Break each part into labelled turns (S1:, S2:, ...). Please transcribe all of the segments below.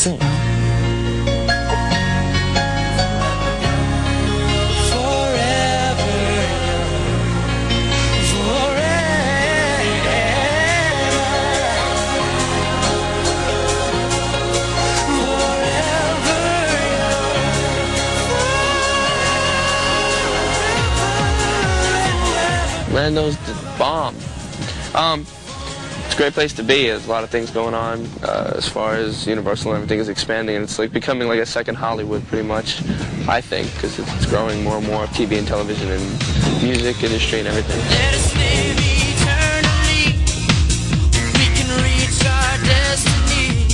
S1: Nsync.
S2: Orlando's the bomb. It's a great place to be. There's a lot of things going on as far as Universal and everything is expanding, and it's like becoming like a second Hollywood pretty much, I think, because it's growing more and more, TV and television and music industry and everything.
S3: Let us live eternally. We can reach our destiny.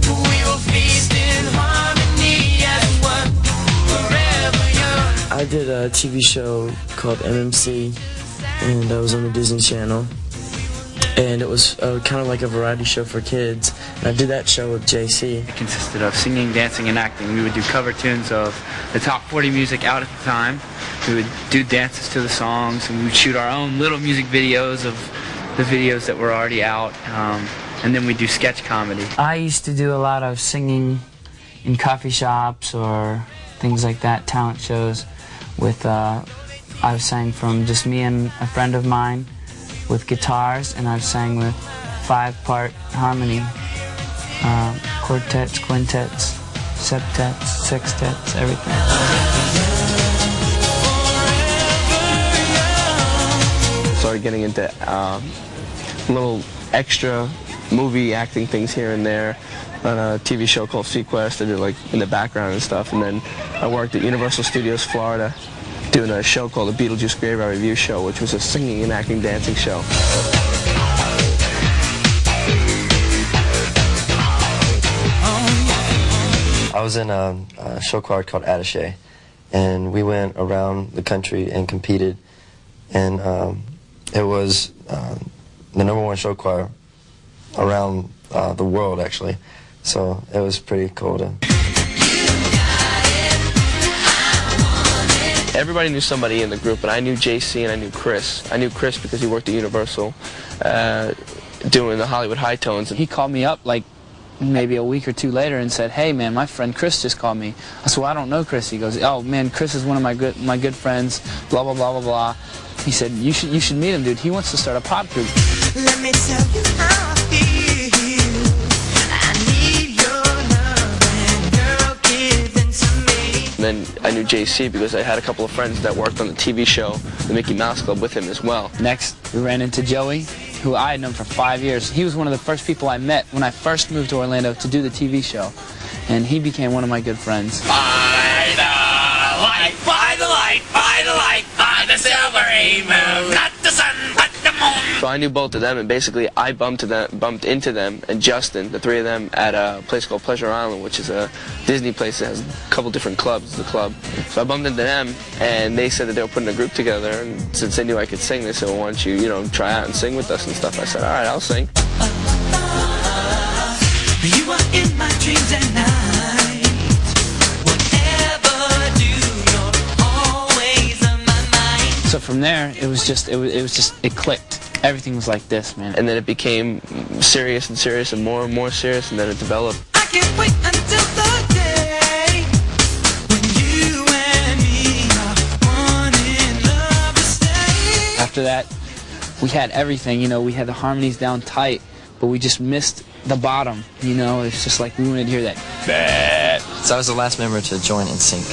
S3: We will feast in harmony as one forever young.
S1: I did a TV show called MMC, and I was on the Disney Channel. And it was kind of like a variety show for kids. And I did that show with JC.
S4: It consisted of singing, dancing, and acting. We would do cover tunes of the top 40 music out at the time. We would do dances to the songs, and we would shoot our own little music videos of the videos that were already out. And then we'd do sketch comedy.
S5: I used to do a lot of singing in coffee shops or things like that, talent shows. I sang from just me and a friend of mine with guitars, and I've sang with 5-part harmony, quartets, quintets, septets, sextets, everything.
S2: Started getting into little extra movie acting things here and there on a TV show called Sequest. I did like in the background and stuff, and then I worked at Universal Studios Florida doing a show called the Beetlejuice Graveyard Review Show, which was a singing and acting dancing show.
S6: I was in a show called Attaché, and we went around the country and competed, and it was the #1 show choir around the world, actually, so it was pretty cool to...
S2: Everybody knew somebody in the group, and I knew JC and I knew Chris. I knew Chris because he worked at Universal doing the Hollywood High Tones.
S7: He called me up like maybe a week or two later and said, "Hey man, my friend Chris just called me." I said, "Well, I don't know Chris." He goes, "Oh man, Chris is one of my good friends, blah blah blah blah blah." He said, you should meet him, dude. He wants to start a pop group."
S3: Let me tell you how I feel. I need your love and girl give it to me.
S2: And then I knew JC because I had a couple of friends that worked on the TV show, the Mickey Mouse Club, with him as well.
S7: Next, we ran into Joey, who I had known for 5 years. He was one of the first people I met when I first moved to Orlando to do the TV show, and he became one of my good friends.
S3: By the light, by the light, by the light, by the silvery moon, not the sun, but the moon.
S2: So I knew both of them, and basically I bumped into them and Justin, the three of them, at a place called Pleasure Island, which is a Disney place that has a couple different clubs, the club. So I bumped into them, and they said that they were putting a group together, and since they knew I could sing, they said, "Well, why don't you, try out and sing with us and stuff." I said, "All right, I'll sing."
S3: You are in my dreams at night. Whatever I do, you're always on my mind.
S7: So from there, it clicked. Everything was like this, man.
S2: And then it became serious and more serious, and then it developed.
S3: I can't wait until the day when you and me are one in love to stay.
S7: After that, we had everything, we had the harmonies down tight, but we just missed the bottom, it's just like we wanted to hear that. Bah.
S6: So I was the last member to join Nsync.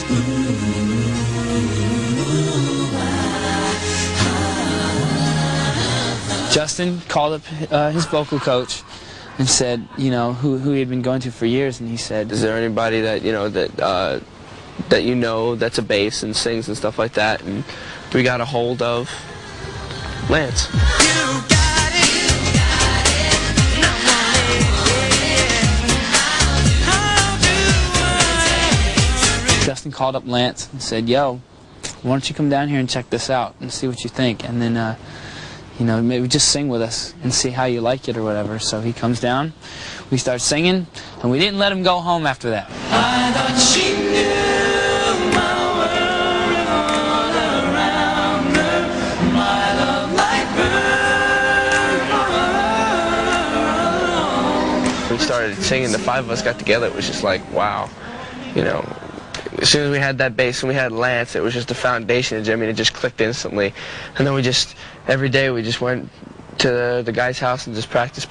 S7: Justin called up his vocal coach and said, who he had been going to for years, and he said,
S2: "Is there anybody that that's a bass and sings and stuff like that?" And we got a hold of Lance.
S7: Justin called up Lance and said, "Yo, why don't you come down here and check this out and see what you think, and then maybe just sing with us and see how you like it or whatever." So he comes down, we start singing, and we didn't let him go home after that.
S3: I thought she knew my world all around her, my love like
S2: started singing, the 5 of us got together, it was just like, wow, you know. As soon as we had that bass and we had Lance, it was just the foundation. I mean, it just clicked instantly. And then we just, every day we just went to the guy's house and just practice.